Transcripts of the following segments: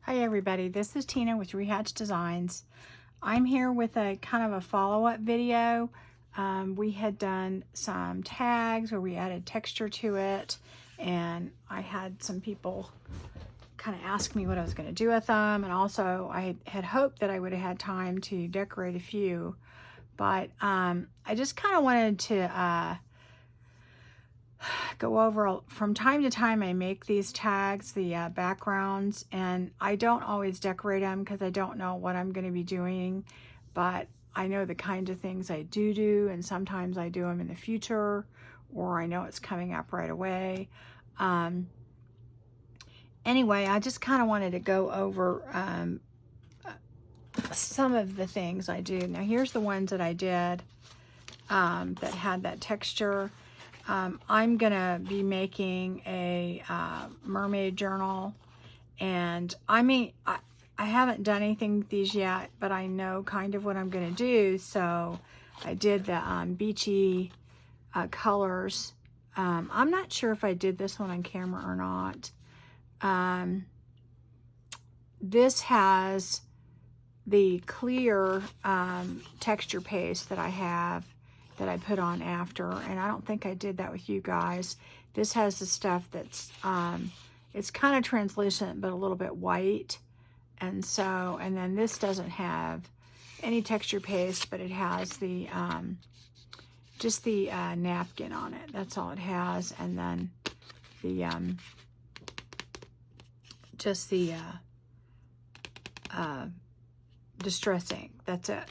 Hi everybody, this is Tina with Rehatch Designs. I'm here with a kind of a follow-up video. We had done some tags where we added texture to it, and I had some people kind of ask me what I was going to do with them, and also I had hoped that I would have had time to decorate a few, but I just kind of wanted to go over. From time to time I make these tags, the backgrounds, and I don't always decorate them because I don't know what I'm going to be doing, but I know the kinds of things I do, and sometimes I do them in the future, or I know it's coming up right away. Anyway, I just kind of wanted to go over some of the things I do. Now here's the ones that I did that had that texture. I'm gonna be making a mermaid journal, and I haven't done anything with these yet, but I know kind of what I'm gonna do. So I did the beachy colors. I'm not sure if I did this one on camera or not. This has the clear texture paste that I have that I put on after, and I don't think I did that with you guys. This has the stuff that's it's kind of translucent but a little bit white, and then this doesn't have any texture paste, but it has the just the napkin on it. That's all it has, and then the just the distress ink. That's it.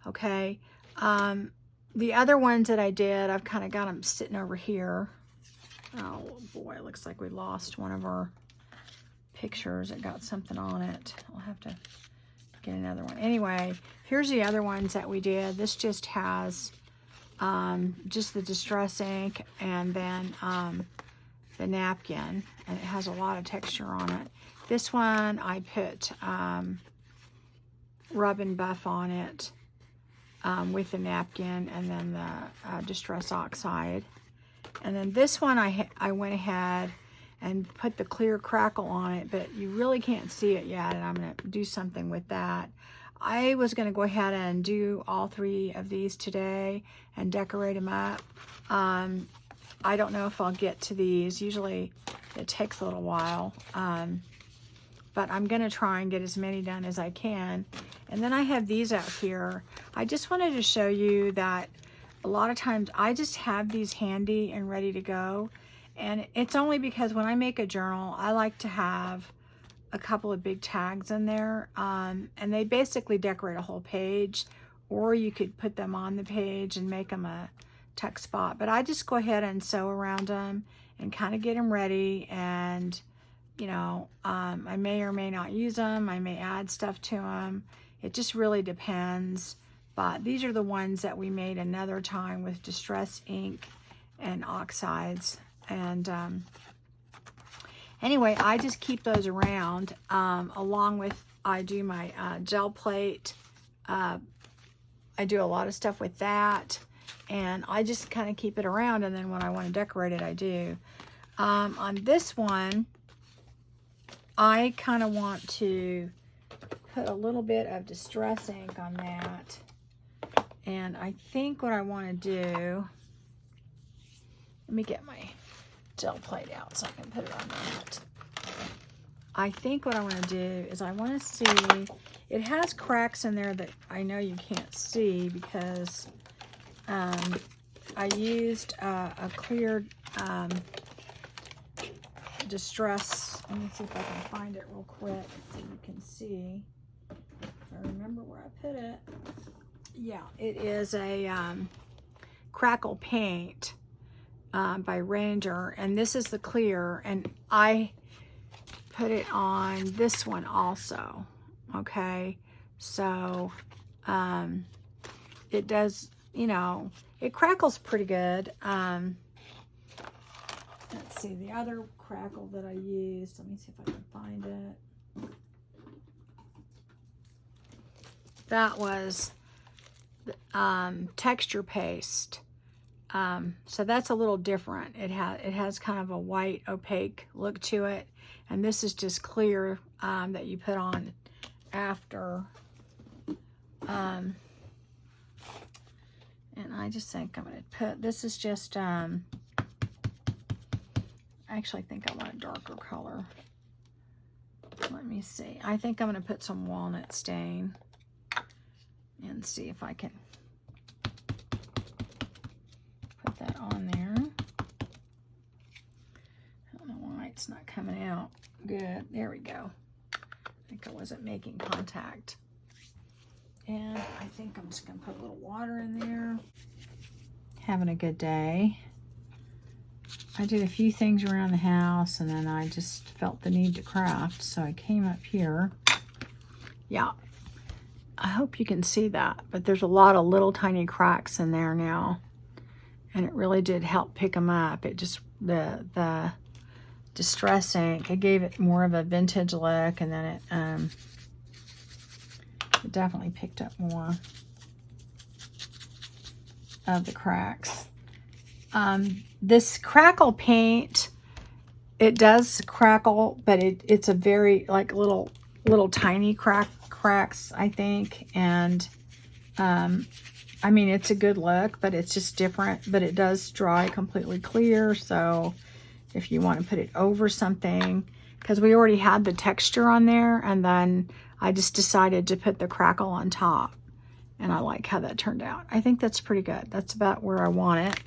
Okay. The other ones that I did, I've kind of got them sitting over here. Oh boy, it looks like we lost one of our pictures. It got something on it. I'll have to get another one. Anyway, here's the other ones that we did. This just has just the distress ink, and then the napkin, and it has a lot of texture on it. This one I put rub and buff on it with the napkin, and then the distress oxide. And then this one I went ahead and put the clear crackle on it, but you really can't see it yet, and I'm going to do something with that. I was going to go ahead and do all three of these today and decorate them up. I don't know if I'll get to these. Usually it takes a little while, but I'm going to try and get as many done as I can. And then I have these out here. I just wanted to show you that a lot of times I just have these handy and ready to go. And it's only because when I make a journal, I like to have a couple of big tags in there. And they basically decorate a whole page, or you could put them on the page and make them a tuck spot. But I just go ahead and sew around them and kind of get them ready. And you know, I may or may not use them. I may add stuff to them. It just really depends. But these are the ones that we made another time with distress ink and oxides. And anyway, I just keep those around along with, I do my gel plate. I do a lot of stuff with that, and I just kind of keep it around, and then when I want to decorate it, I do. On this one, I kind of want to put a little bit of distress ink on that. And I think what I want to do, let me get my gel plate out so I can put it on that. I think what I want to do is I want to see, it has cracks in there that I know you can't see because I used a clear distress. Let me see if I can find it real quick so you can see. If I remember where I put it. Yeah, it is a Crackle Paint by Ranger, and this is the clear, and I put it on this one also. Okay, so it does, you know, it crackles pretty good. Let's see, the other crackle that I used, let me see if I can find it. That was texture paste. So that's a little different. It has kind of a white opaque look to it, And this is just clear that you put on after. And I just think I'm going to put, this is just, I actually think I want a darker color. Let me see. I think I'm going to put some Walnut Stain and see if I can put that on there. I don't know why it's not coming out good. There we go. I think I wasn't making contact. And I think I'm just going to put a little water in there. Having a good day. I did a few things around the house and then I just felt the need to craft. So I came up here. Yeah. I hope you can see that. But there's a lot of little tiny cracks in there now. And it really did help pick them up. It just, the Distress ink, it gave it more of a vintage look. And then it definitely picked up more of the cracks. This Crackle Paint, it does crackle, but it's a very like little tiny cracks, I think. And I mean, it's a good look, but it's just different. But it does dry completely clear. So if you want to put it over something, because we already had the texture on there, and then I just decided to put the crackle on top. And I like how that turned out. I think that's pretty good. That's about where I want it.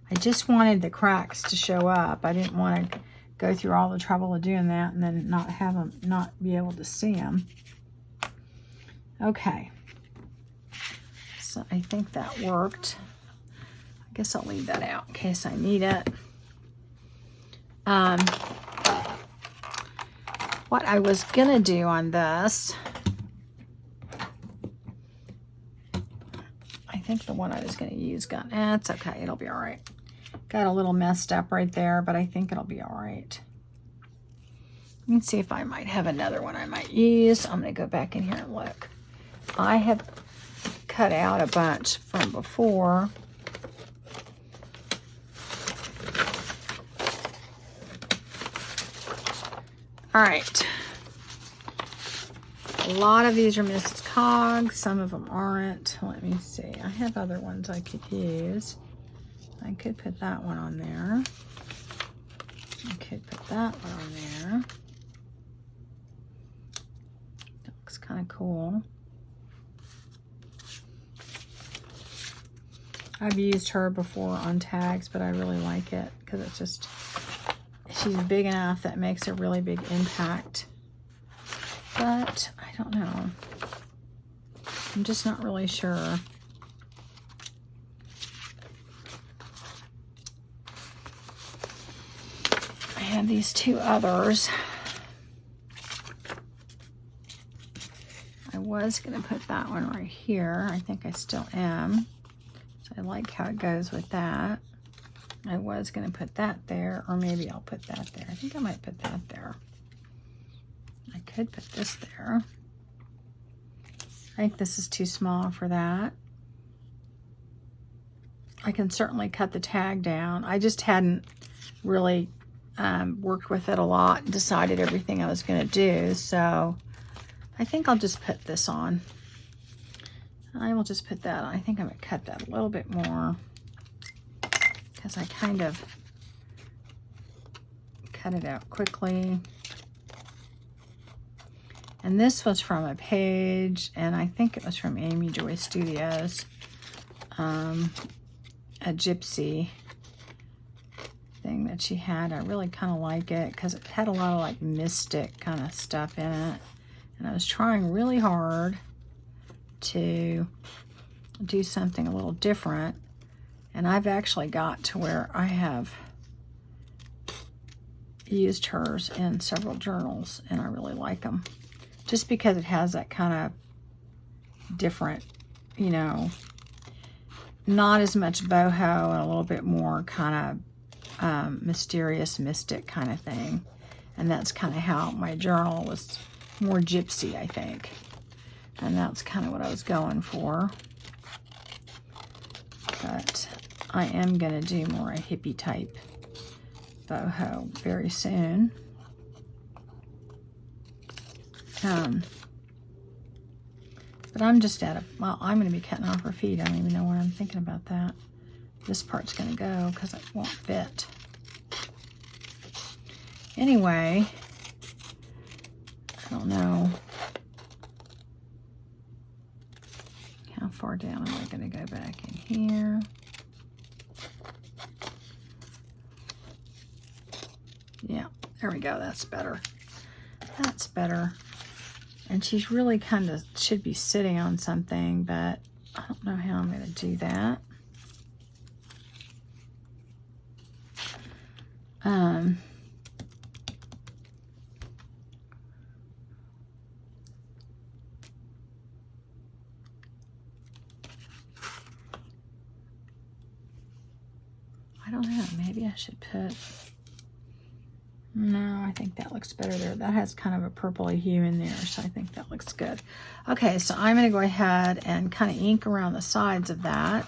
I just wanted the cracks to show up. I didn't want to go through all the trouble of doing that and then not be able to see them. Okay. So I think that worked. I guess I'll leave that out in case I need it. What I was gonna do on this, I think the one I was gonna use got, it's okay, it'll be all right. Got a little messed up right there, but I think it'll be all right. Let me see if I might have another one I might use. I'm gonna go back in here and look. I have cut out a bunch from before. All right. A lot of these are Mrs. Cog. Some of them aren't. Let me see. I have other ones I could use. I could put that one on there. I could put that one on there. That looks kind of cool. I've used her before on tags, but I really like it because it's just, she's big enough that makes a really big impact. But I don't know. I'm just not really sure. I have these two others. I was going to put that one right here. I think I still am. So I like how it goes with that. I was going to put that there, or maybe I'll put that there. I think I might put that there. I could put this there. I think this is too small for that. I can certainly cut the tag down. I just hadn't really worked with it a lot and decided everything I was going to do. So I think I'll just put this on. I will just put that on. I think I'm going to cut that a little bit more because I kind of cut it out quickly. And this was from a page, and I think it was from Amy Joy Studios, a Gypsy thing that she had. I really kind of like it because it had a lot of like mystic kind of stuff in it. And I was trying really hard to do something a little different. And I've actually got to where I have used hers in several journals, and I really like them. Just because it has that kind of different, you know, not as much boho and a little bit more kind of mysterious, mystic kind of thing. And that's kind of how my journal was more gypsy, I think. And that's kind of what I was going for. But I am going to do more a hippie type Boho very soon. But I'm just at a, well, I'm going to be cutting off her feet. I don't even know where I'm thinking about that. This part's going to go because it won't fit. Anyway, I don't know how far down am I going to go back in here. Yeah, there we go. That's better. That's better. And she's really kind of should be sitting on something, but I don't know how I'm going to do that. I don't know. Maybe I should put... No, I think that looks better there. That has kind of a purpley hue in there, so I think that looks good. Okay, so I'm going to go ahead and kind of ink around the sides of that.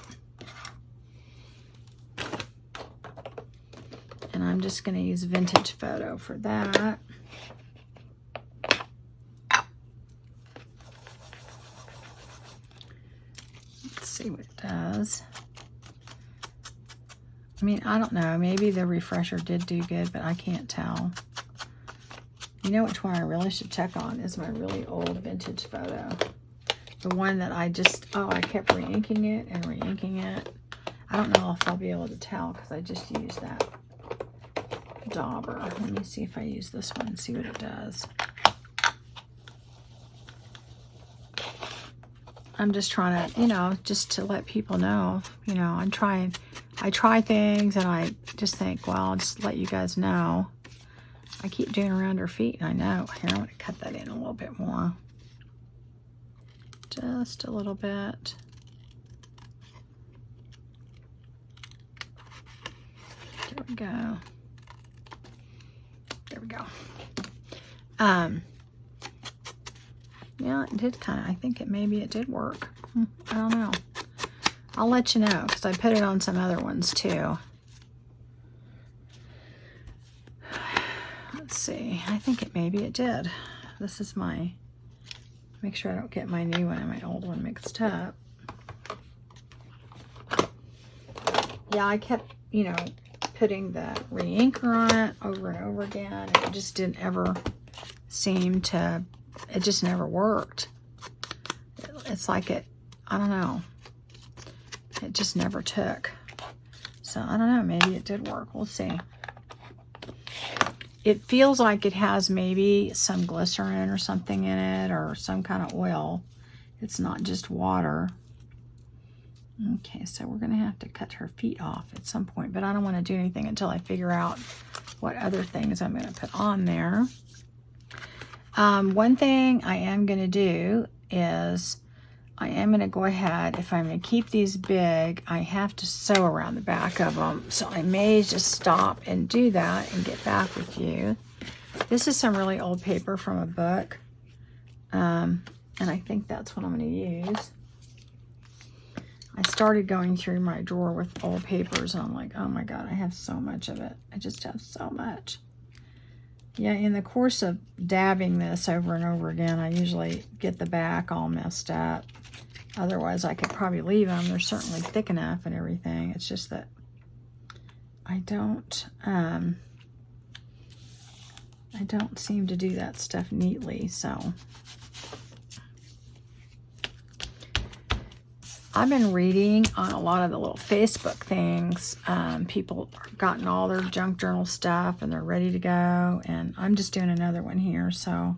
And I'm just going to use Vintage Photo for that. Let's see what it does. I mean, I don't know. Maybe the refresher did do good, but I can't tell. You know which one I really should check on is my really old Vintage Photo. The one that I just, oh, I kept re-inking it and re-inking it. I don't know if I'll be able to tell because I just used that dauber. Let me see if I use this one and see what it does. I'm just trying to, you know, just to let people know, you know, I try things and I just think, well, I'll just let you guys know. I keep doing around her feet and I know. Here, I'm going to cut that in a little bit more. Just a little bit. There we go. There we go. Yeah, it did kind of, I think maybe it did work. I don't know. I'll let you know because I put it on some other ones too. Let's see. I think maybe it did. This is my, make sure I don't get my new one and my old one mixed up. Yeah, I kept, you know, putting the re-inker on it over and over again. And it just didn't ever seem to, it just never worked. It's like it, I don't know. It just never took. So I don't know, maybe it did work. We'll see. It feels like it has maybe some glycerin or something in it or some kind of oil. It's not just water. Okay, so we're gonna have to cut her feet off at some point, but I don't want to do anything until I figure out what other things I'm gonna put on there. One thing I am gonna do is I am going to go ahead, if I'm going to keep these big, I have to sew around the back of them. So I may just stop and do that and get back with you. This is some really old paper from a book. And I think that's what I'm going to use. I started going through my drawer with old papers and I'm like, oh my God, I have so much of it. I just have so much. Yeah, in the course of dabbing this over and over again, I usually get the back all messed up. Otherwise, I could probably leave them. They're certainly thick enough and everything. It's just that I don't seem to do that stuff neatly, so. I've been reading on a lot of the little Facebook things. People have gotten all their junk journal stuff and they're ready to go. And I'm just doing another one here so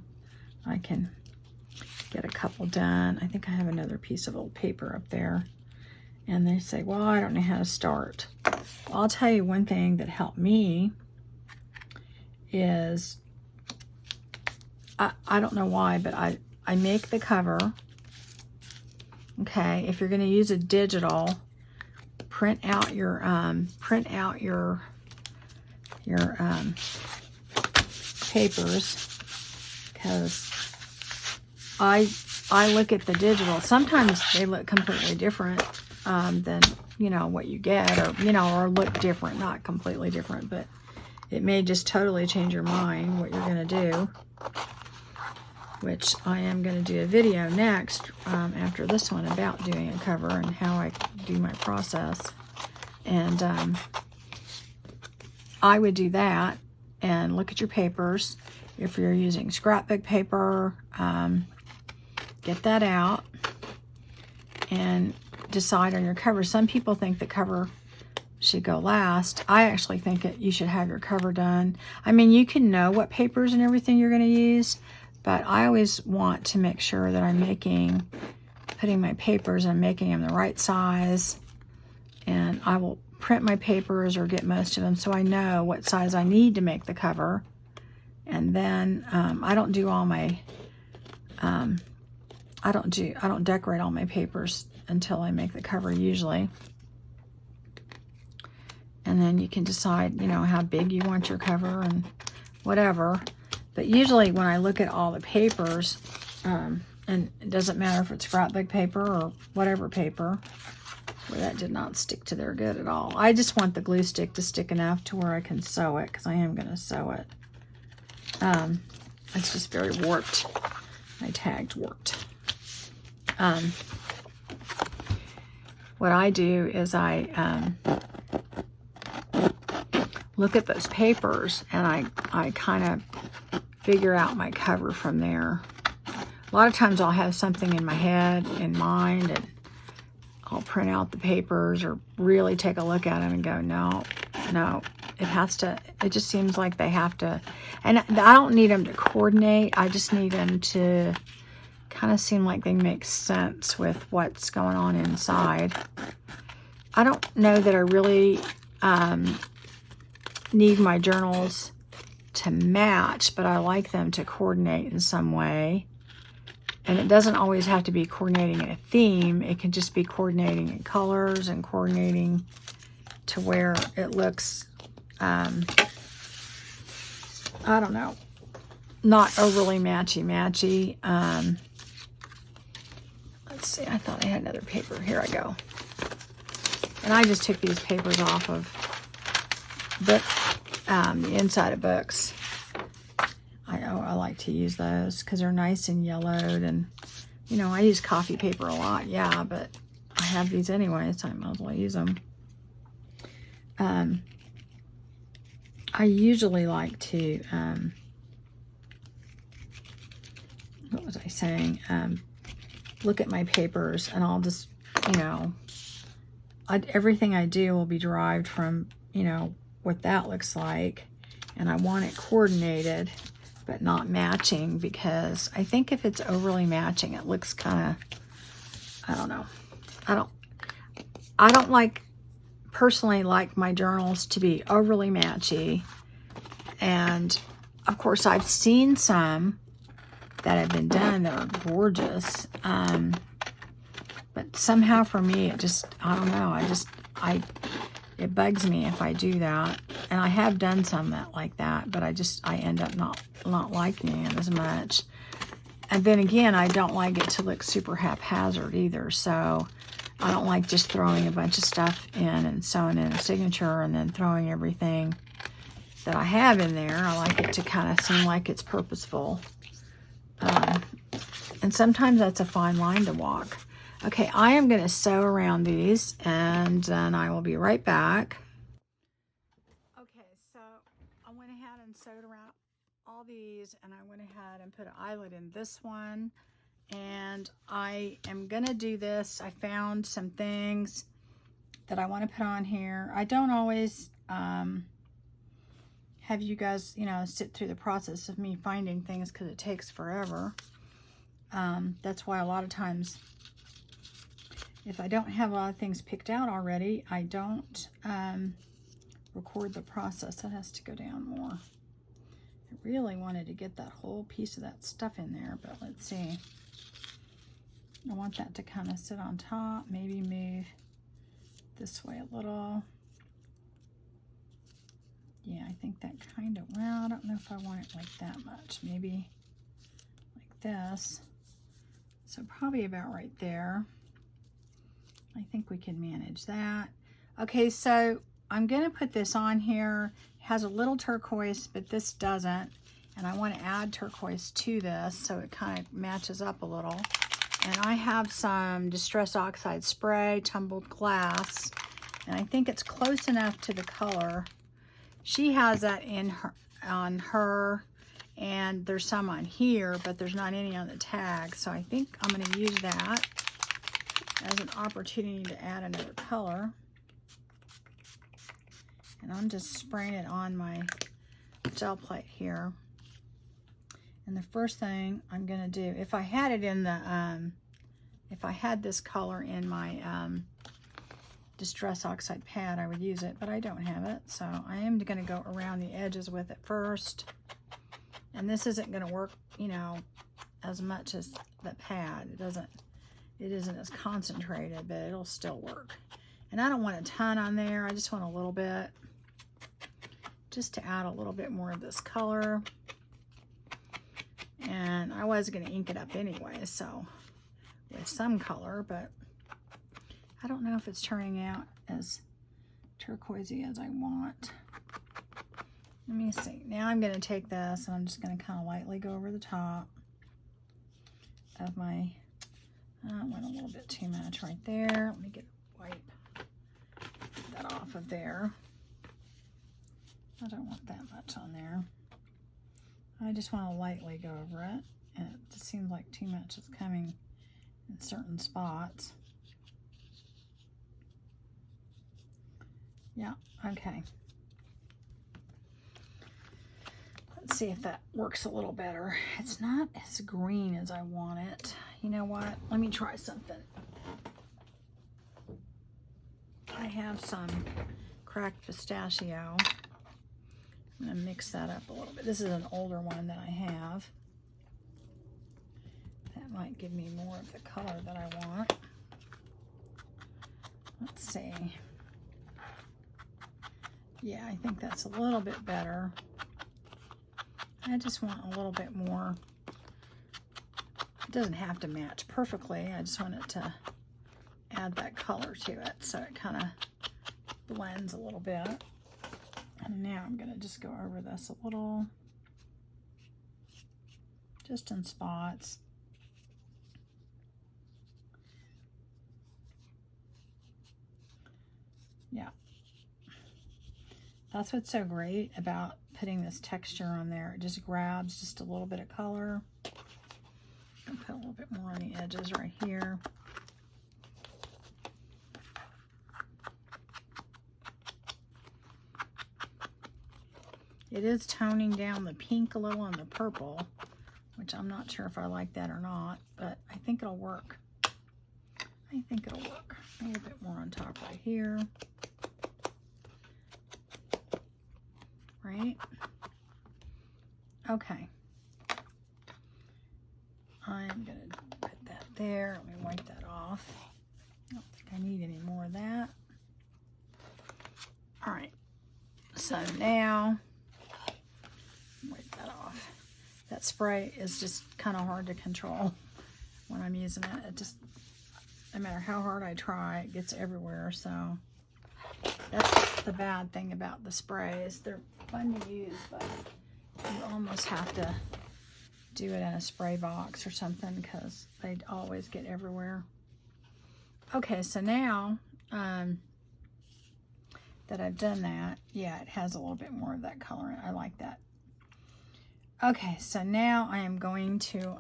I can get a couple done. I think I have another piece of old paper up there. And they say, well, I don't know how to start. Well, I'll tell you one thing that helped me is, I don't know why, but I make the cover. Okay, if you're going to use a digital, print out your papers, because I look at the digital. Sometimes they look completely different than, you know, what you get, or, you know, or look different, not completely different, but it may just totally change your mind what you're going to do, which I am going to do a video next after this one about doing a cover and how I do my process. And I would do that and look at your papers. If you're using scrapbook paper, get that out and decide on your cover. Some people think the cover should go last. I actually think that you should have your cover done. I mean, you can know what papers and everything you're going to use, but I always want to make sure that I'm putting my papers and making them the right size. And I will print my papers or get most of them so I know what size I need to make the cover. And then I don't do all my I don't decorate all my papers until I make the cover usually. And then you can decide, you know, how big you want your cover and whatever. But usually when I look at all the papers, and it doesn't matter if it's scrapbook paper or whatever paper, well, that did not stick to there good at all. I just want the glue stick to stick enough to where I can sew it, because I am going to sew it. It's just very warped. My tag's warped. What I do is I look at those papers and I kind of figure out my cover from there. A lot of times I'll have something in my head, in mind, and I'll print out the papers or really take a look at them and go, no, it just seems like they have to, and I don't need them to coordinate. I just need them to kind of seem like they make sense with what's going on inside. I don't know that I really need my journals to match, but I like them to coordinate in some way. And it doesn't always have to be coordinating a theme. It can just be coordinating in colors and coordinating to where it looks, I don't know, not overly matchy-matchy. Let's see, I thought I had another paper. Here I go. And I just took these papers off of the inside of books. I like to use those because they're nice and yellowed, and you know, I use coffee paper a lot, yeah, but I have these anyway, so I might as well use them. I usually like to, what was I saying? Look at my papers, and I'll just, you know, everything I do will be derived from, you know, what that looks like, and I want it coordinated but not matching, because I think if it's overly matching, it looks kind of, I don't know. I don't personally like my journals to be overly matchy. And of course I've seen some that have been done that are gorgeous. But somehow for me, it just, I don't know. It bugs me if I do that. And I have done some like that, but I end up not liking it as much. And then again, I don't like it to look super haphazard either. So I don't like just throwing a bunch of stuff in and sewing in a signature and then throwing everything that I have in there. I like it to kind of seem like it's purposeful. And sometimes that's a fine line to walk. Okay, I am going to sew around these, and then I will be right back. Okay, so I went ahead and sewed around all these, and I went ahead and put an eyelet in this one, and I am going to do this. I found some things that I want to put on here. I don't always have you guys, you know, sit through the process of me finding things because it takes forever. That's why a lot of times, if I don't have a lot of things picked out already, I don't record the process. That has to go down more. I really wanted to get that whole piece of that stuff in there, but let's see. I want that to kind of sit on top, maybe move this way a little. Yeah, I think that kind of, well, I don't know if I want it like that much. Maybe like this. So probably about right there. I think we can manage that. Okay, so I'm gonna put this on here. It has a little turquoise, but this doesn't. And I want to add turquoise to this so it kind of matches up a little. And I have some Distress Oxide spray, tumbled glass, and I think it's close enough to the color. She has that in her, on her, and there's some on here, but there's not any on the tag. So I think I'm going to use that as an opportunity to add another color. And I'm just spraying it on my gel plate here. And the first thing I'm going to do, if I had it in the, if I had this color in my Distress Oxide pad, I would use it, but I don't have it. So I am going to go around the edges with it first. And this isn't going to work, you know, as much as the pad. It isn't as concentrated, but it'll still work. And I don't want a ton on there. I just want a little bit, just to add a little bit more of this color. And I was going to ink it up anyway, so with some color, but I don't know if it's turning out as turquoisey as I want. Let me see. Now I'm going to take this and I'm just going to kind of lightly go over the top of my, I went a little bit too much right there. Let me wipe that off of there. I don't want that much on there. I just want to lightly go over it, and it just seems like too much is coming in certain spots. Yeah, okay. Let's see if that works a little better. It's not as green as I want it. You know what? Let me try something. I have some cracked pistachio. I'm going to mix that up a little bit. This is an older one that I have. That might give me more of the color that I want. Let's see. Yeah, I think that's a little bit better. I just want a little bit more. It doesn't have to match perfectly. I just want it to add that color to it so it kind of blends a little bit. And now I'm going to just go over this a little, just in spots. Yeah. That's what's so great about putting this texture on there. It just grabs just a little bit of color. I'll put a little bit more on the edges right here. It is toning down the pink a little and the purple, which I'm not sure if I like that or not, but I think it'll work. I think it'll work. A little bit more on top right here. Right? Okay. I'm going to put that there. Let me wipe that off. I don't think I need any more of that. All right. So now, wipe that off. That spray is just kind of hard to control when I'm using it. It just, no matter how hard I try, it gets everywhere. So that's the bad thing about the sprays. They're fun to use, but you almost have to do it in a spray box or something because they always get everywhere. Okay, so now that I've done that, yeah, it has a little bit more of that color in it. I like that. Okay, so now I am going to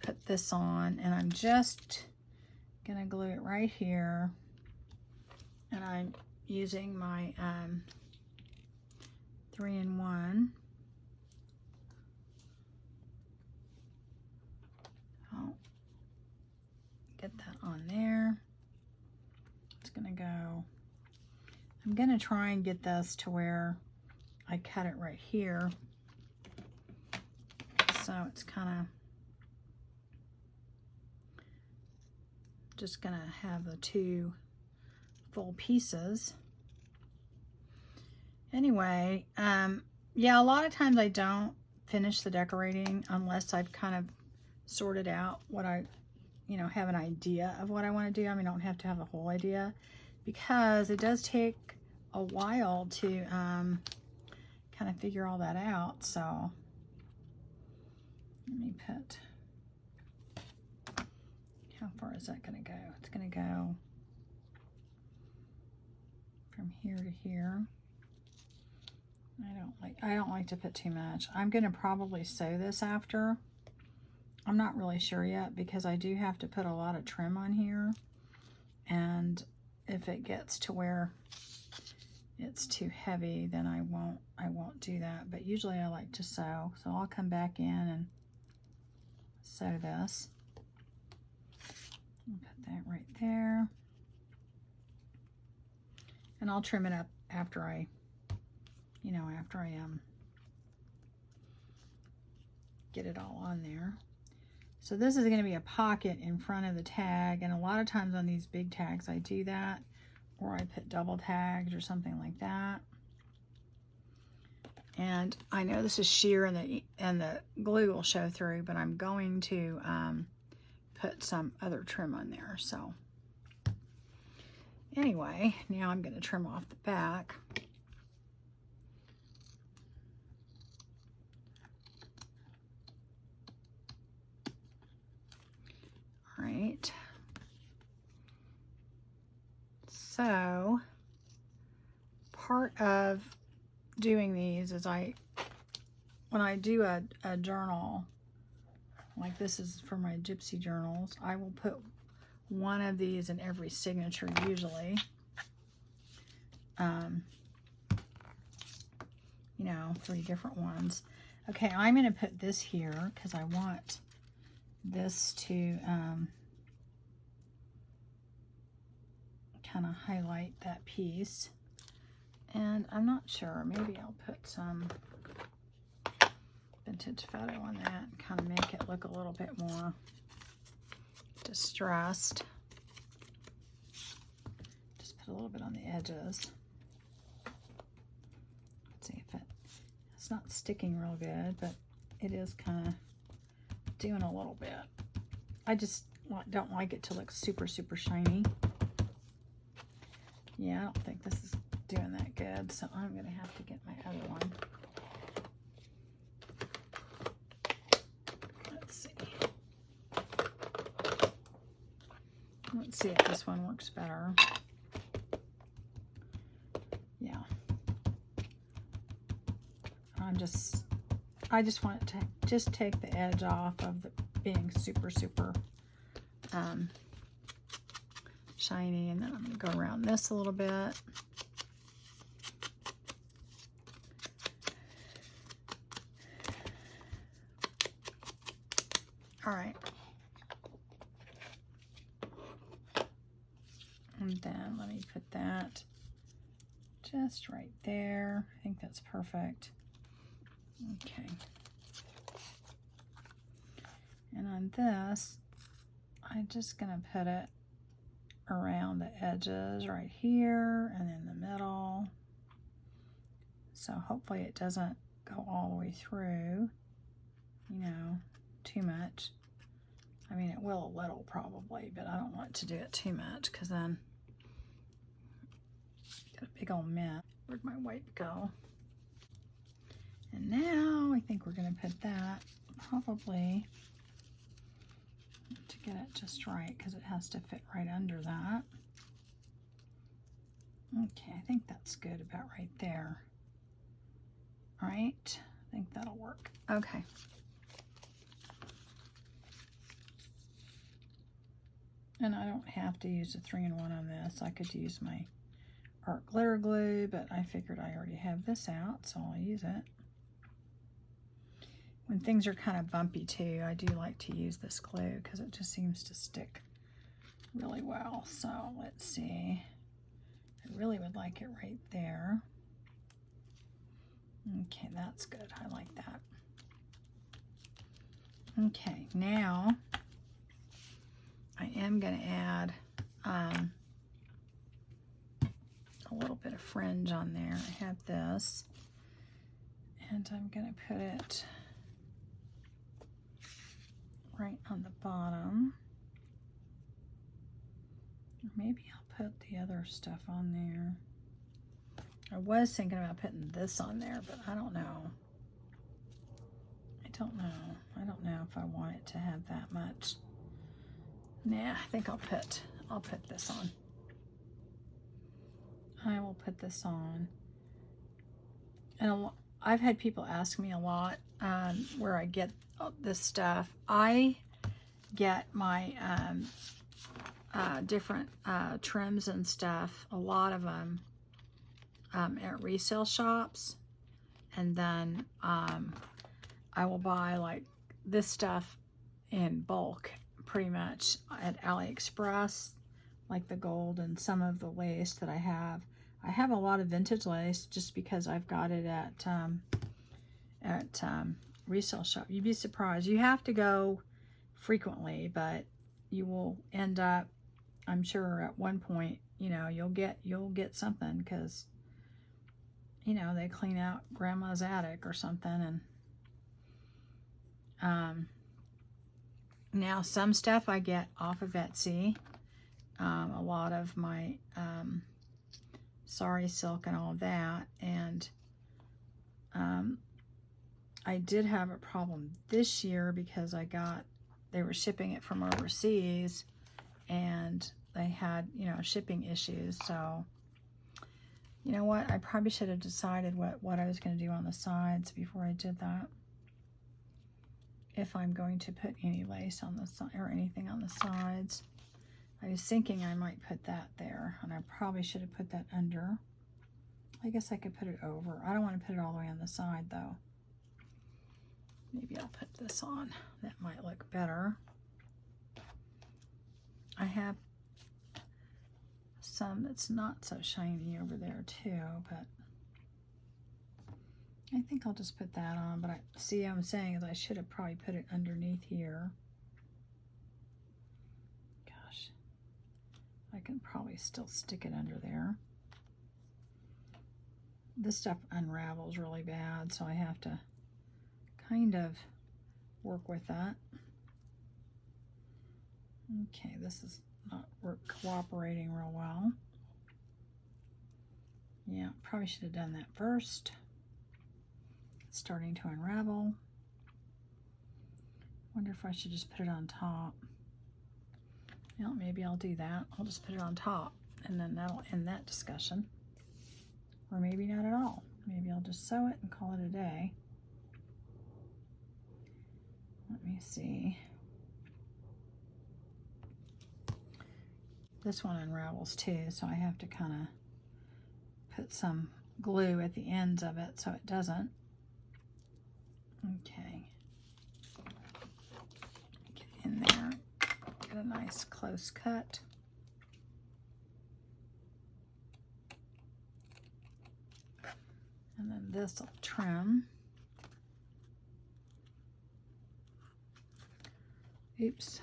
put this on, and I'm just gonna glue it right here, and I'm using my 3-in-1. I'll get that on there. It's gonna go, I'm gonna try and get this to where I cut it right here. So it's kind of just gonna have the two full pieces. Anyway, yeah, a lot of times I don't finish the decorating unless I've kind of sorted out what I, you know, have an idea of what I want to do. I mean, I don't have to have a whole idea. because it does take a while to kind of figure all that out. So let me put, how far is that going to go? It's going to go from here to here. I don't like to put too much. I'm going to probably sew this after. I'm not really sure yet because I do have to put a lot of trim on here, and if it gets to where it's too heavy, then I won't do that. But usually I like to sew, so I'll come back in and sew this. I'll put that right there, and I'll trim it up after I get it all on there. So this is going to be a pocket in front of the tag, and a lot of times on these big tags I do that, or I put double tags or something like that. And I know this is sheer and the glue will show through, but I'm going to put some other trim on there. So anyway, now I'm going to trim off the back. All right. So part of doing these is when I do a journal, like this is for my Gypsy journals, I will put one of these in every signature usually. You know, 3 different ones. Okay, I'm going to put this here because I want this to kind of highlight that piece. And I'm not sure, maybe I'll put some vintage photo on that and kind of make it look a little bit more distressed. Just put a little bit on the edges. Let's see if it's not sticking real good, but it is kind of doing a little bit. I just don't like it to look super, super shiny. Yeah, I don't think this is doing that good, so I'm going to have to get my other one. Let's see if this one works better. Yeah. I just want it to just take the edge off of the being super, super shiny, and then I'm going to go around this a little bit. All right. And then let me put that just right there. I think that's perfect. Okay. And on this, I'm just going to put it around the edges right here and in the middle. So hopefully it doesn't go all the way through, you know, too much. I mean, it will a little probably, but I don't want to do it too much because then got a big old mess. Where'd my white go? And now I think we're going to put that probably to get it just right because it has to fit right under that. Okay, I think that's good about right there. All right, I think that'll work. Okay. And I don't have to use a 3-in-1 on this. I could use my art glitter glue, but I figured I already have this out, so I'll use it. When things are kind of bumpy too, I do like to use this glue because it just seems to stick really well. So let's see. I really would like it right there. Okay, that's good. I like that. Okay, now I am going to add a little bit of fringe on there. I have this, and I'm going to put it right on the bottom. Maybe I'll put the other stuff on there. I was thinking about putting this on there, but I don't know. I don't know if I want it to have that much. Nah, I think I'll put this on. I will put this on. And I've had people ask me a lot where I get this stuff. I get my different trims and stuff, a lot of them at resale shops, and then I will buy like this stuff in bulk pretty much at AliExpress, like the gold and some of the lace that I have. I have a lot of vintage lace just because I've got it at resale shop. You'd be surprised. You have to go frequently, but you will end up, I'm sure at one point, you know, you'll get something, because, you know, they clean out grandma's attic or something. And now some stuff I get off of Etsy. A lot of my sari silk and all that, and I did have a problem this year because they were shipping it from overseas, and they had, you know, shipping issues. So, you know what, I probably should have decided what I was going to do on the sides before I did that. If I'm going to put any lace on the side or anything on the sides. I was thinking I might put that there, and I probably should have put that under. I guess I could put it over. I don't want to put it all the way on the side though. Maybe I'll put this on. That might look better. I have some that's not so shiny over there too, but I think I'll just put that on. But see, I'm saying is I should have probably put it underneath here. Gosh, I can probably still stick it under there. This stuff unravels really bad, so I have to kind of work with that. Okay, this is not cooperating real well. Yeah, probably should have done that first. It's starting to unravel. Wonder if I should just put it on top. Yeah, maybe I'll do that. I'll just put it on top, and then that'll end that discussion. Or maybe not at all. Maybe I'll just sew it and call it a day. Let me see. This one unravels too, so I have to kind of put some glue at the ends of it so it doesn't. Okay. Get in there. Get a nice close cut. And then this will trim. Oops.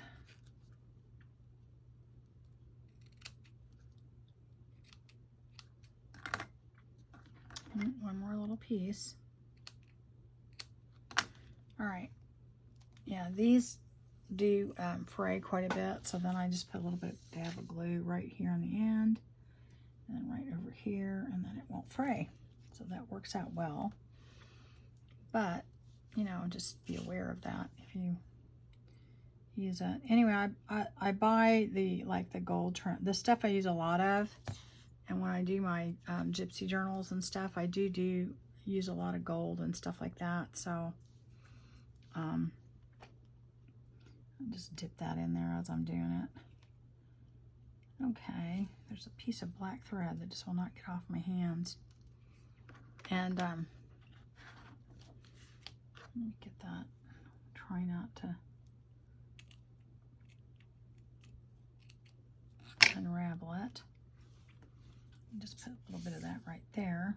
One more little piece. All right. Yeah, these do fray quite a bit, so then I just put a little bit dab of glue right here on the end, and then right over here, and then it won't fray. So that works out well. But, you know, just be aware of that if you use it. Anyway, I buy the gold trim. This stuff I use a lot of. And when I do my Gypsy journals and stuff, I do use a lot of gold and stuff like that. So I'll just dip that in there as I'm doing it. Okay, there's a piece of black thread that just will not get off my hands. And let me get that. Try not to unravel it. Just put a little bit of that right there.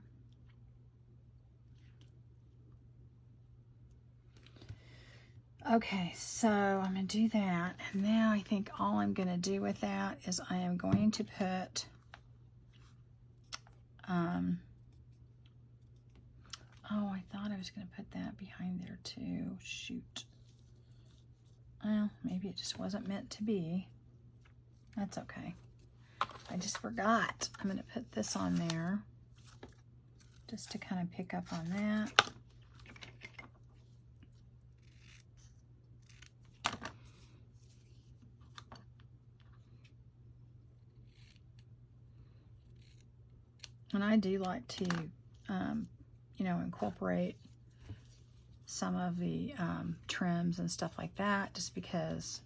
Okay, so I'm going to do that. And now I think all I'm going to do with that is I am going to put oh, I thought I was going to put that behind there too. Shoot. Well, maybe it just wasn't meant to be. That's okay. I just forgot. I'm going to put this on there just to kind of pick up on that. And I do like to, you know, incorporate some of the trims and stuff like that, just because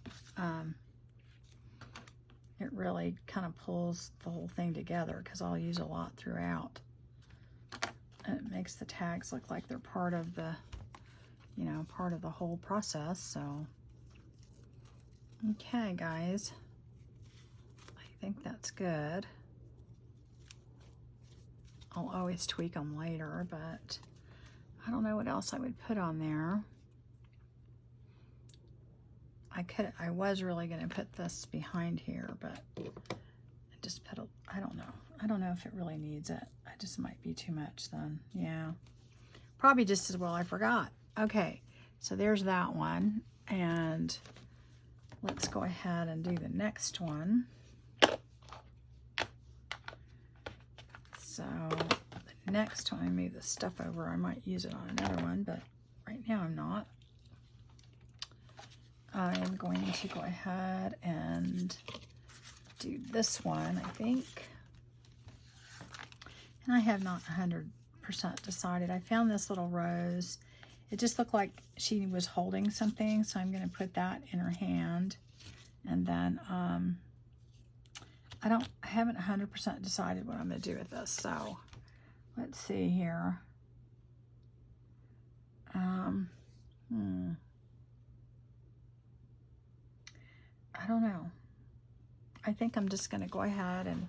it really kind of pulls the whole thing together, because I'll use a lot throughout. And it makes the tags look like they're part of the, you know, part of the whole process. So, okay, guys, I think that's good. I'll always tweak them later, but I don't know what else I would put on there. I was really going to put this behind here, but I just put I don't know. I don't know if it really needs it. I just might be too much then. Yeah. Probably just as well I forgot. Okay, so there's that one. And let's go ahead and do the next one. So the next one, I move this stuff over. I might use it on another one, but right now I'm not. I'm going to go ahead and do this one, I think. And I have not 100% decided. I found this little rose. It just looked like she was holding something, so I'm going to put that in her hand. And then I haven't 100% decided what I'm going to do with this. So let's see here. I don't know. I think I'm just going to go ahead and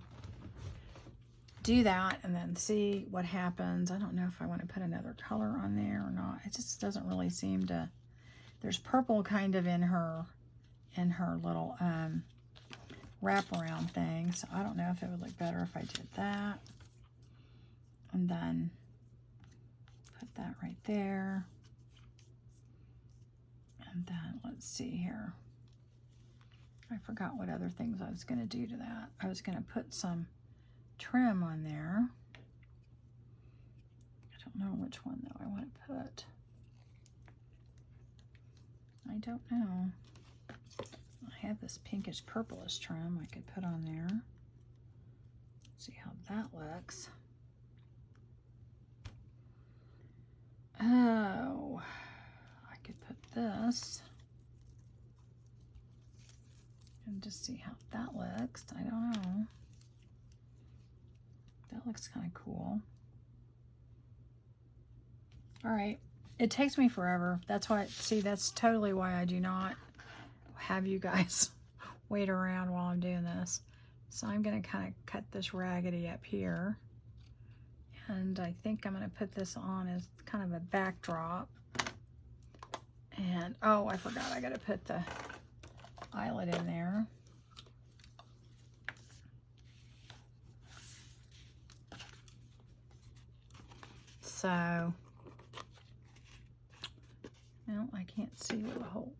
do that and then see what happens. I don't know if I want to put another color on there or not. It just doesn't really seem to. There's purple kind of in her little wraparound thing, so I don't know if it would look better if I did that. And then put that right there. And then let's see here. I forgot what other things I was going to do to that. I was going to put some trim on there. I don't know which one though I want to put. I don't know. I have this pinkish purplish trim I could put on there. See how that looks. Oh, I could put this and just see how that looks. I don't know. That looks kind of cool. All right. It takes me forever. That's why, see, that's totally why I do not have you guys wait around while I'm doing this. So I'm going to kind of cut this raggedy up here. And I think I'm going to put this on as kind of a backdrop. And, oh, I forgot. I got to put the eyelet in there. So, well, I can't see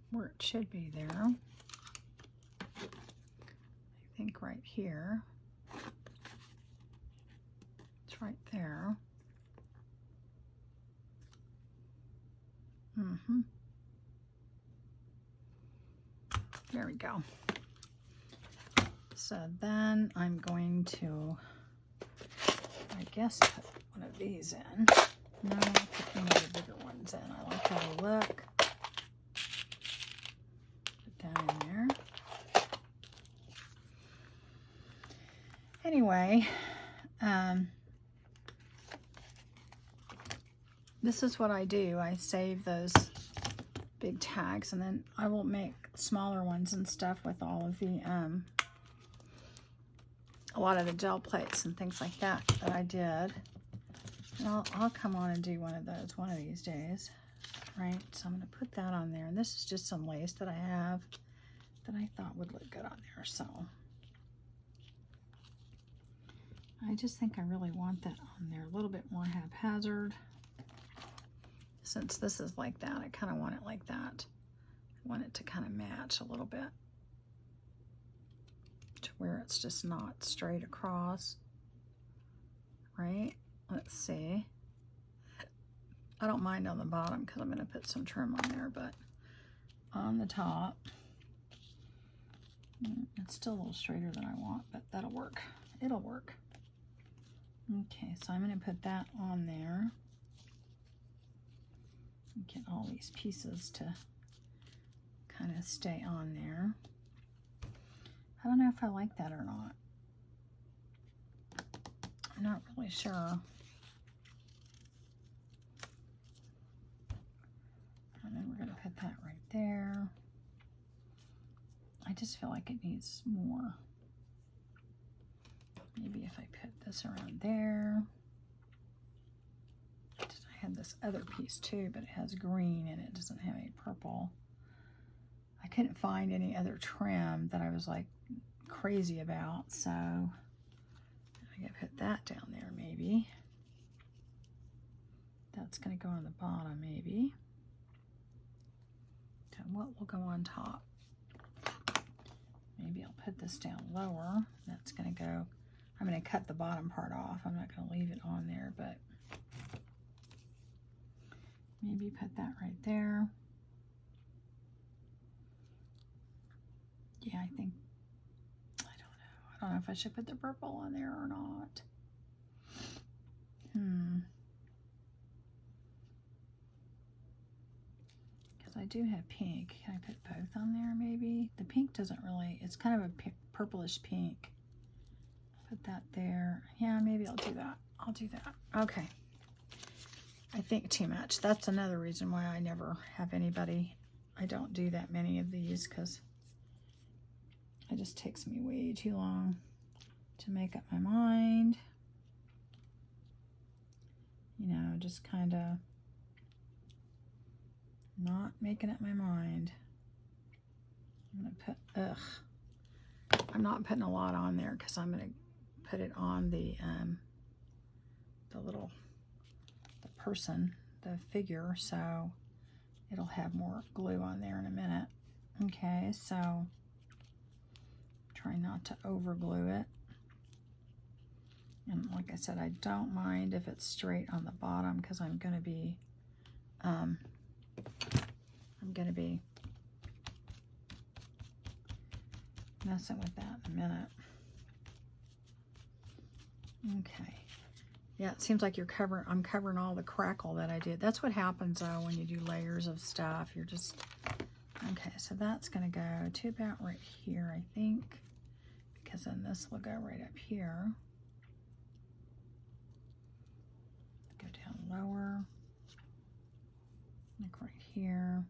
where it should be there. I think right here. It's right there. There we go. So then I'm going to, I guess, put one of these in. No, I'll put one of the bigger ones in. I like how they look. Put that in there. Anyway, this is what I do. I save those big tags, and then I will make smaller ones and stuff with all of the, a lot of the gel plates and things like that I did. And I'll come on and do one of those one of these days, right? So I'm going to put that on there. And this is just some lace that I have that I thought would look good on there. So I just think I really want that on there a little bit more haphazard. Since this is like that, I kind of want it like that. I want it to kind of match a little bit to where it's just not straight across, right? Let's see. I don't mind on the bottom because I'm going to put some trim on there, but on the top, it's still a little straighter than I want, but that'll work. It'll work. Okay, so I'm going to put that on there. Get all these pieces to kind of stay on there. I don't know if I like that or not. I'm not really sure. And then we're going to put that right there. I just feel like it needs more. Maybe if I put this around there. I had this other piece too, but it has green and it doesn't have any purple. I couldn't find any other trim that I was like crazy about, so I'm gonna put that down there maybe. That's gonna go on the bottom maybe. And what will go on top? Maybe I'll put this down lower. That's gonna go, I'm gonna cut the bottom part off. I'm not gonna leave it on there, but maybe put that right there. Yeah, I think, I don't know if I should put the purple on there or not. Because I do have pink. Can I put both on there maybe? The pink doesn't really, it's kind of a purplish pink. Put that there. Yeah, maybe I'll do that. I'll do that. Okay. I think too much. That's another reason why I never have anybody, I don't do that many of these, because it just takes me way too long to make up my mind. You know, just kind of not making up my mind. I'm going to put, I'm not putting a lot on there because I'm going to put it on the person, the figure, so it'll have more glue on there in a minute. Okay, so try not to over glue it. And like I said, I don't mind if it's straight on the bottom because I'm going to be messing with that in a minute. Okay. Yeah, it seems like I'm covering all the crackle that I did. That's what happens though when you do layers of stuff. You're just, okay, so that's gonna go to about right here, I think, because then this will go right up here. Go down lower, like right here.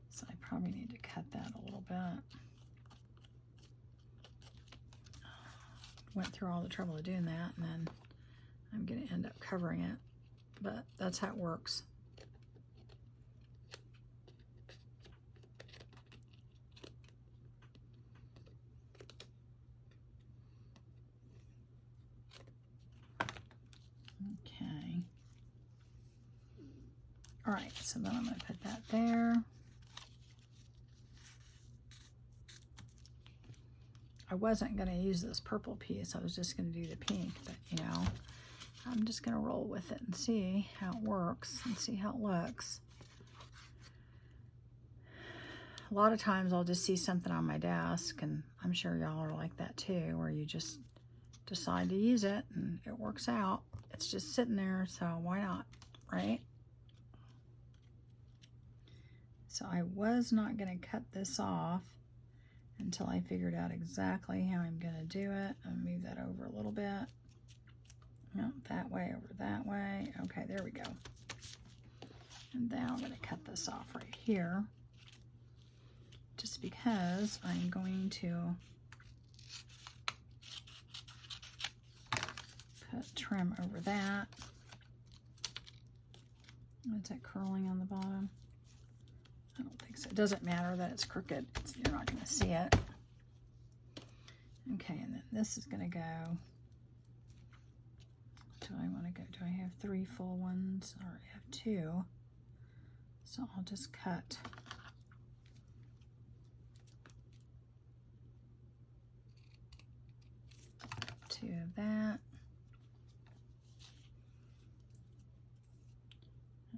So I probably need to cut that a little bit. Went through all the trouble of doing that, and then I'm going to end up covering it, but that's how it works. Okay. All right, so then I'm going to put that there. I wasn't going to use this purple piece. I was just going to do the pink, but you know, I'm just going to roll with it and see how it works and see how it looks. A lot of times I'll just see something on my desk, and I'm sure y'all are like that too, where you just decide to use it and it works out. It's just sitting there, so why not, right? So I was not going to cut this off until I figured out exactly how I'm going to do it. I'll move that over a little bit. No, that way, over that way. Okay, there we go. And now I'm going to cut this off right here, just because I'm going to put trim over that. Is that curling on the bottom? I don't think so. It doesn't matter that it's crooked. You're not going to see it. Okay, and then this is going to go. Do I want to go? Do I have 3 full ones? Or I have 2. So I'll just cut 2 of that.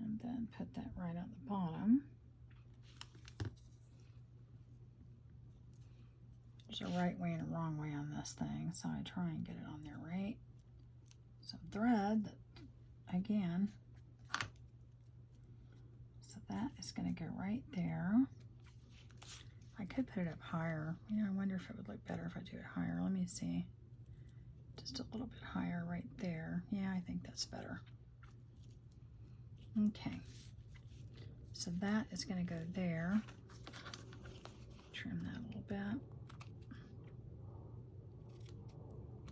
And then put that right on the bottom. There's a right way and a wrong way on this thing, so I try and get it on there right. Some thread, again. So that is going to go right there. I could put it up higher. You know, I wonder if it would look better if I do it higher. Let me see. Just a little bit higher right there. Yeah, I think that's better. Okay. So that is going to go there. Trim that a little bit.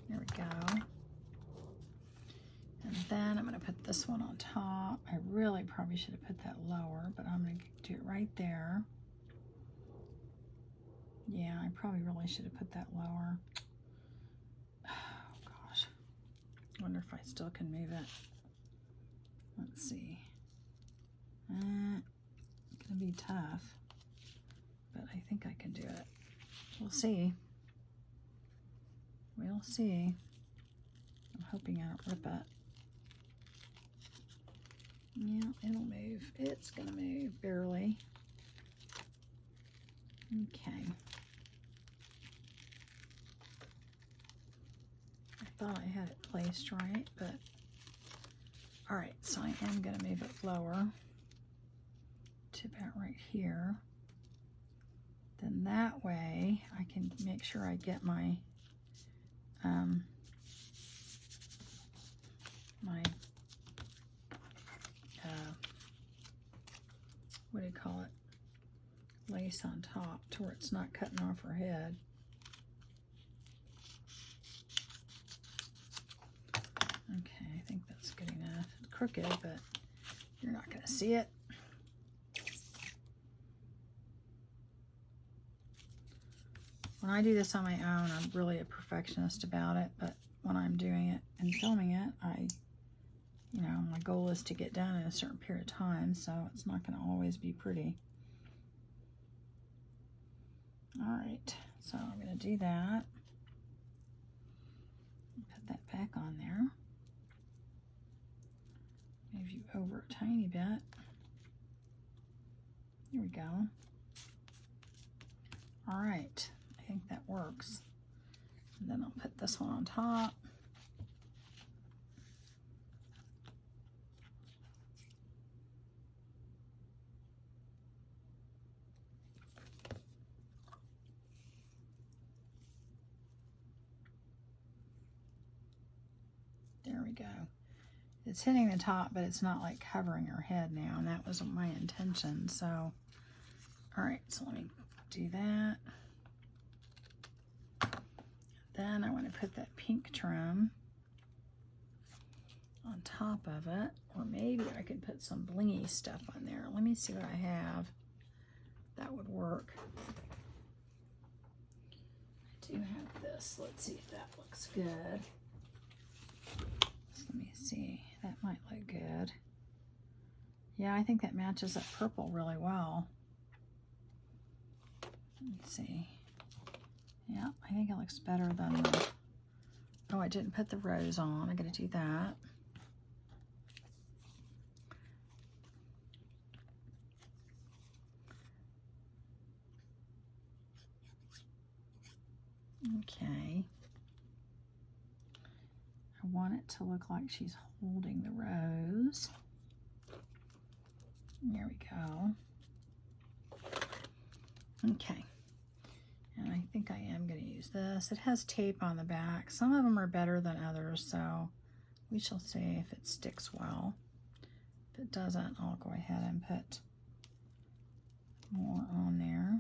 There we go. And then I'm going to put this one on top. I really probably should have put that lower, but I'm going to do it right there. Yeah, I probably really should have put that lower. Oh gosh. I wonder if I still can move it. Let's see. It's going to be tough, but I think I can do it. We'll see. We'll see. I'm hoping I don't rip it. Yeah, it'll move. It's gonna move, barely. Okay. I thought I had it placed right, but all right, so I am gonna move it lower to about right here. Then that way I can make sure I get my what do you call it, lace on top to where it's not cutting off her head. Okay, I think that's good enough. It's crooked, but you're not going to see it. When I do this on my own, I'm really a perfectionist about it, but when I'm doing it and filming it, you know, my goal is to get done in a certain period of time, so it's not going to always be pretty. All right, so I'm going to do that. Put that back on there. Move you over a tiny bit. Here we go. All right, I think that works. And then I'll put this one on top. There we go. It's hitting the top, but it's not like covering her head now, and that wasn't my intention. So, all right, so let me do that. Then I want to put that pink trim on top of it, or maybe I could put some blingy stuff on there. Let me see what I have that would work. I do have this. Let's see if that looks good. Let me see, that might look good. Yeah, I think that matches that purple really well. Let's see. Yeah, I think it looks better than the, oh, I didn't put the rose on. I gotta do that. Okay. I want it to look like she's holding the rose. There we go. Okay. And I think I am going to use this. It has tape on the back. Some of them are better than others, so we shall see if it sticks well. If it doesn't, I'll go ahead and put more on there.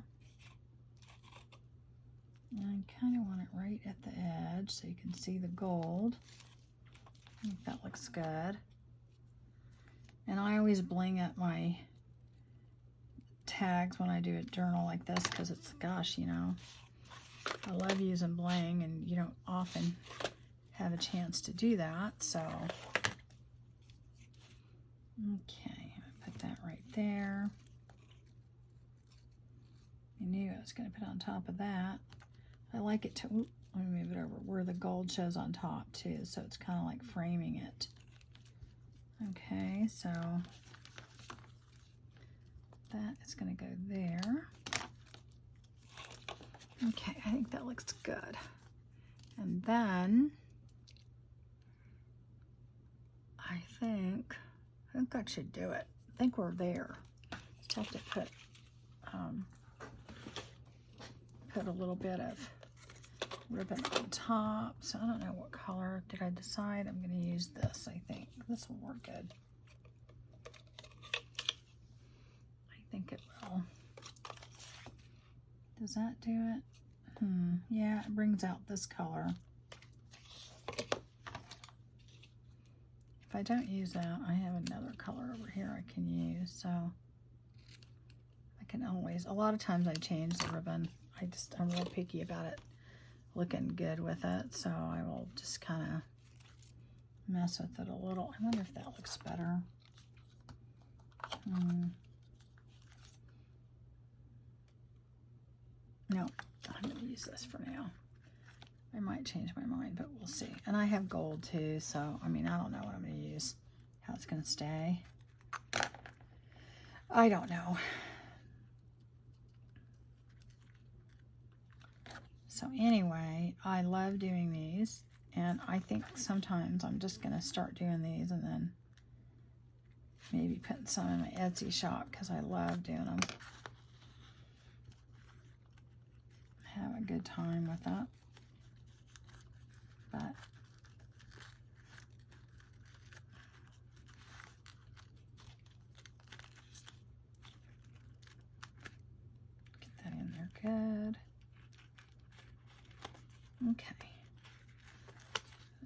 And I kind of want it right at the edge so you can see the gold. I think that looks good. And I always bling up my tags when I do a journal like this because it's, gosh, you know, I love using bling and you don't often have a chance to do that. So, okay, I'll put that right there. I knew I was going to put on top of that. I like it to, Let me move it over where the gold shows on top too, so it's kind of like framing it. Okay, so that is going to go there. Okay, I think that looks good. And then I think that should do it. I think we're there. Just have to put a little bit of ribbon on top. So I don't know what color. Did I decide? I'm going to use this, I think. This will work good. I think it will. Does that do it? Yeah, it brings out this color. If I don't use that, I have another color over here I can use. So I can always, a lot of times I change the ribbon. I'm real picky about it looking good with it. So I will just kind of mess with it a little. I wonder if that looks better. No, I'm going to use this for now. I might change my mind, but we'll see. And I have gold too, so I mean, I don't know what I'm going to use, how it's going to stay. I don't know. So anyway, I love doing these, and I think sometimes I'm just going to start doing these and then maybe putting some in my Etsy shop because I love doing them. Have a good time with that. But get that in there good. Okay.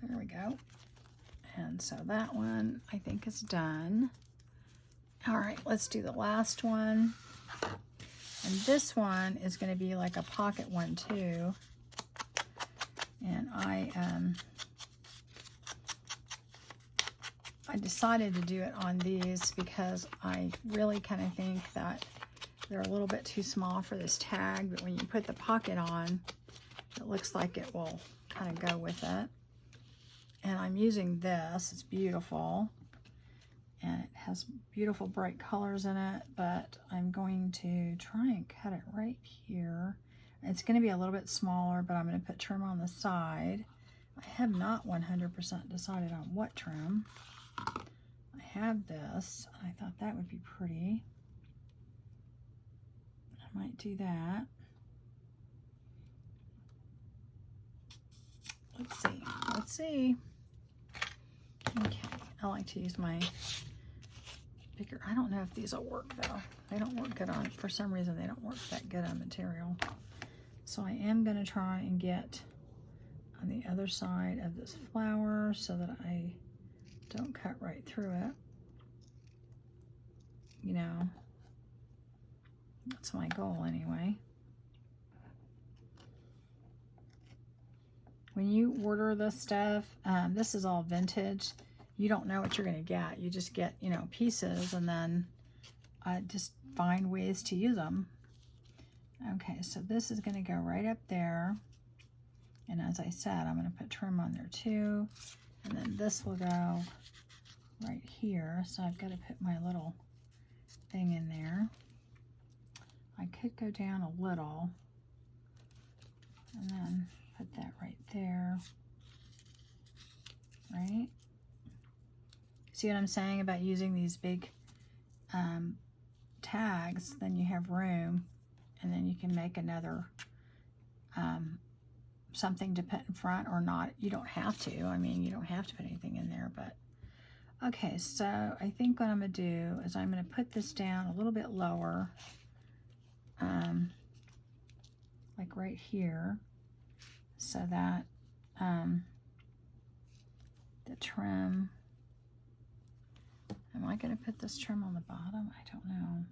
There we go. And so that one I think is done. All right, let's do the last one. And this one is going to be like a pocket one too. And I decided to do it on these because I really kind of think that they're a little bit too small for this tag, but when you put the pocket on, it looks like it will kind of go with it. And I'm using this, it's beautiful. And it has beautiful bright colors in it, but I'm going to try and cut it right here. It's going to be a little bit smaller, but I'm going to put trim on the side. I have not 100% decided on what trim. I have this. I thought that would be pretty. I might do that. Let's see. Let's see. Okay. I like to use my bigger. I don't know if these will work though. They don't work good on, for some reason they don't work that good on material. So I am going to try and get on the other side of this flower so that I don't cut right through it. You know, that's my goal anyway. When you order this stuff, this is all vintage. You don't know what you're going to get. You just get, you know, pieces and then just find ways to use them. Okay, so this is going to go right up there. And as I said, I'm going to put trim on there too. And then this will go right here. So I've got to put my little thing in there. I could go down a little. And then put that right there. Right? See what I'm saying about using these big tags? Then you have room. And then you can make another something to put in front or not. You don't have to. I mean, you don't have to put anything in there, but okay. So I think what I'm going to do is I'm going to put this down a little bit lower, like right here, so that the trim. Am I going to put this trim on the bottom? I don't know.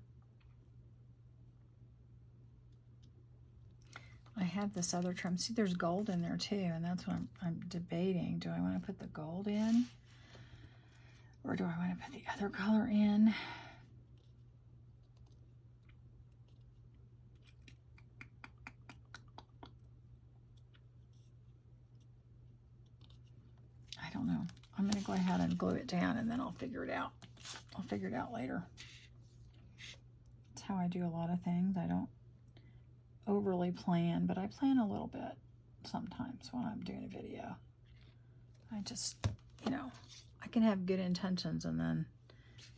I have this other trim. See, there's gold in there too, and that's what I'm debating. Do I want to put the gold in? Or do I want to put the other color in? don't know. I'm going to go ahead and glue it down, and then I'll figure it out. I'll figure it out later. That's how I do a lot of things. I don't overly plan, but I plan a little bit sometimes when I'm doing a video. I just, you know, I can have good intentions and then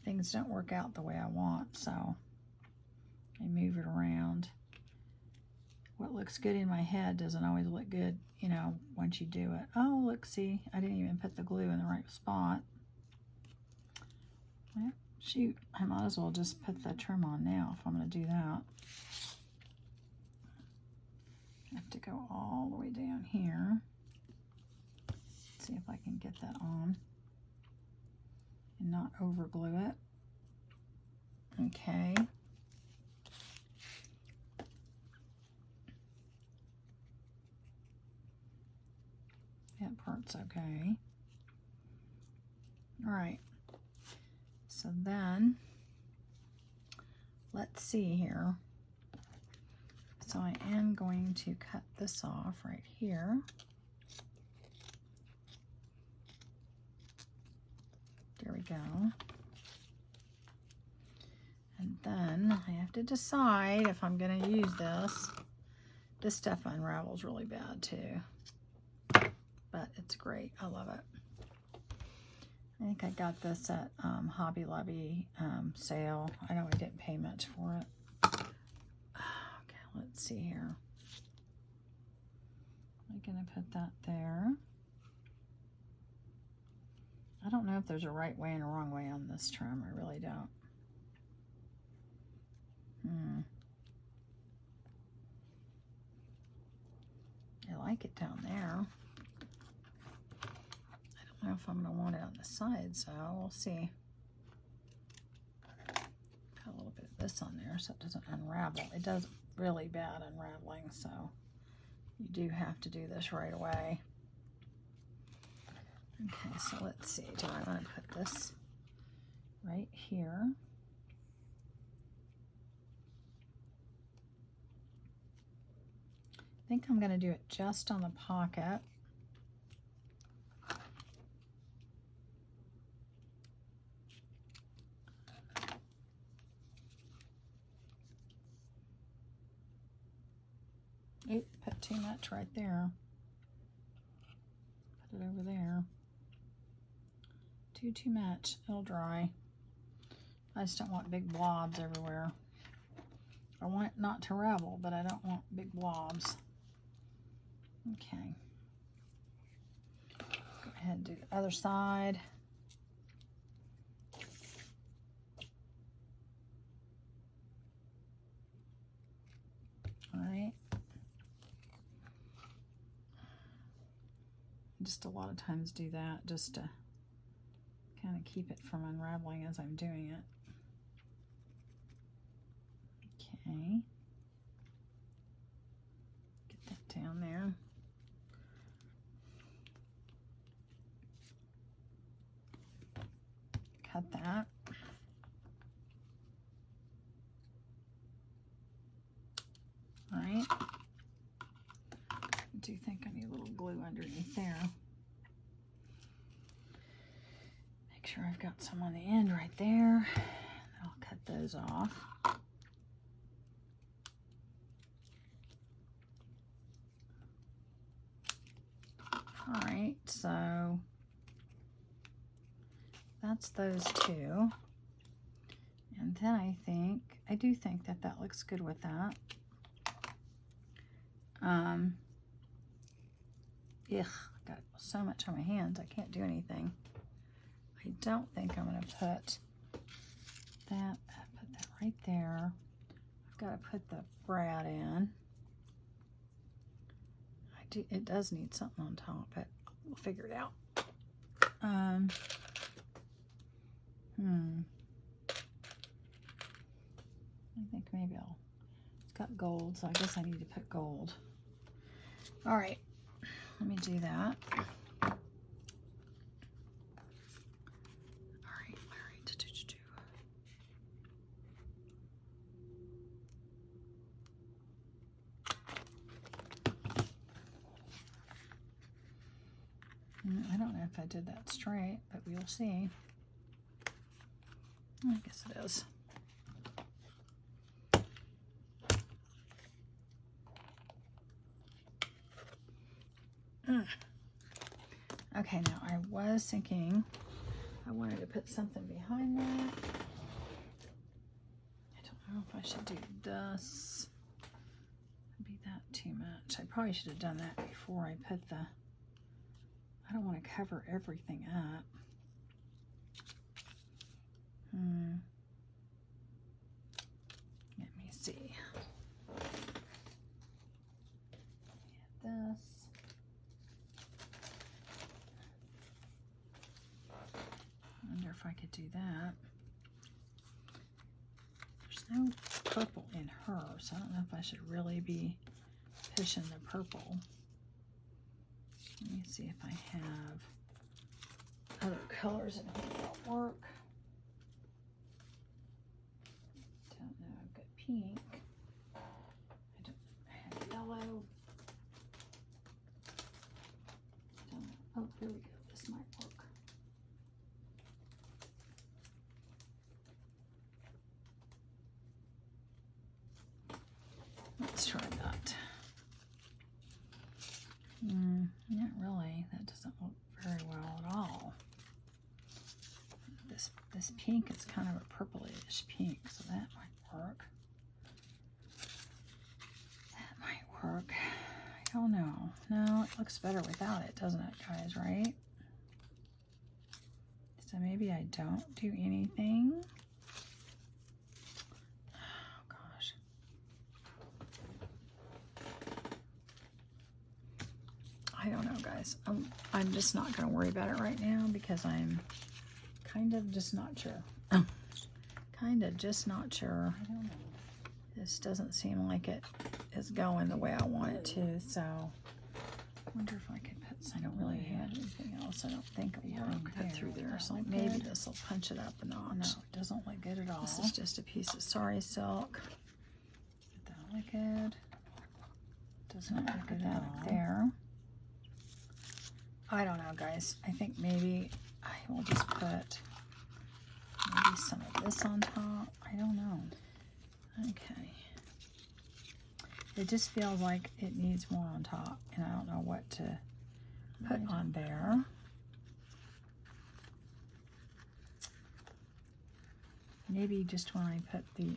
things don't work out the way I want, so I move it around. What looks good in my head doesn't always look good, you know, once you do it. Oh, look, see, I didn't even put the glue in the right spot. Well, shoot, I might as well just put the trim on now if I'm going to do that. I have to go all the way down here. See if I can get that on and not over glue it. Okay. That part's okay. All right. So then, let's see here. So I am going to cut this off right here. There we go. And then I have to decide if I'm going to use this. This stuff unravels really bad too, but it's great. I love it. I think I got this at Hobby Lobby sale. I know I didn't pay much for it. Okay, let's see here. I'm going to put that there. I don't know if there's a right way and a wrong way on this trim. I really don't. I like it down there. I don't know if I'm going to want it on the side, so we'll see. Put a little bit of this on there so it doesn't unravel. It does really bad unraveling, so you do have to do this right away. Okay, so let's see. Do I want to put this right here? I think I'm going to do it just on the pocket. Oop, put too much right there. Put it over there. Too much. It'll dry. I just don't want big blobs everywhere. I want it not to ravel, but I don't want big blobs. Okay. Go ahead and do the other side. All right. Just a lot of times do that just to kind of keep it from unraveling as I'm doing it. Okay. Get that down there. Cut that. All right. I do think I need a little glue underneath there. Make sure I've got some on the end right there. I'll cut those off. All right, so that's those two. And then I do think that that looks good with that. Ugh, I've got so much on my hands, I can't do anything. I don't think I'm gonna put that right there. I've got to put the brad in. It does need something on top, but we'll figure it out. I think maybe it's got gold, so I guess I need to put gold. All right, let me do that. All right. I don't know if if I did that straight, but we'll see. I guess it is. Okay, now I was thinking I wanted to put something behind that. I don't know if I should do this. Maybe that too much. I probably should have done that before I put the, I don't want to cover everything up. Let me see. Get this. I wonder if I could do that. There's no purple in her, so I don't know if I should really be pushing the purple. Let me see if I have other colors in here that'll work. Don't know, I've got pink. I have yellow. Don't know. Oh, here we go. This might work. Let's try that. Not really. That doesn't look very well at all. This pink is kind of a purplish pink, so that might work. That might work. I don't know. No, it looks better without it, doesn't it, guys, right? So maybe I don't do anything. Oh, gosh. I don't know, guys. I'm just not going to worry about it right now because I'm kind of just not sure. Kind of just not sure. I don't know. This doesn't seem like it is going the way I want it to, so I wonder if I could put some. I don't really have anything else. I don't think I will cut through there, so maybe this will punch it up a notch. No, it doesn't look good at all. This is just a piece of sari silk. Did that look good? Does not look good at all. There. I don't know, guys. I think maybe I will just put maybe some of this on top. I don't know. Okay. It just feels like it needs more on top, and I don't know what to put on there. Maybe just when I put the,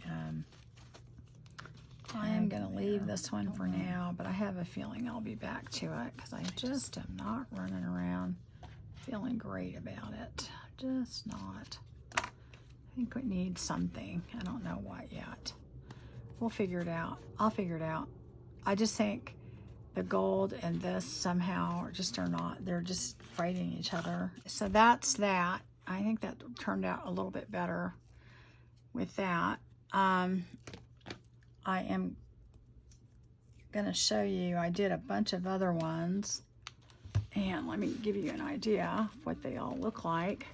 I am going to leave this one for now, but I have a feeling I'll be back to it because I just am not running around feeling great about it. Just not. I think we need something. I don't know what yet. We'll figure it out. I'll figure it out. I just think the gold and this somehow just are not, they're just fighting each other. So that's that. I think that turned out a little bit better with that. I am going to show you, I did a bunch of other ones, and let me give you an idea of what they all look like.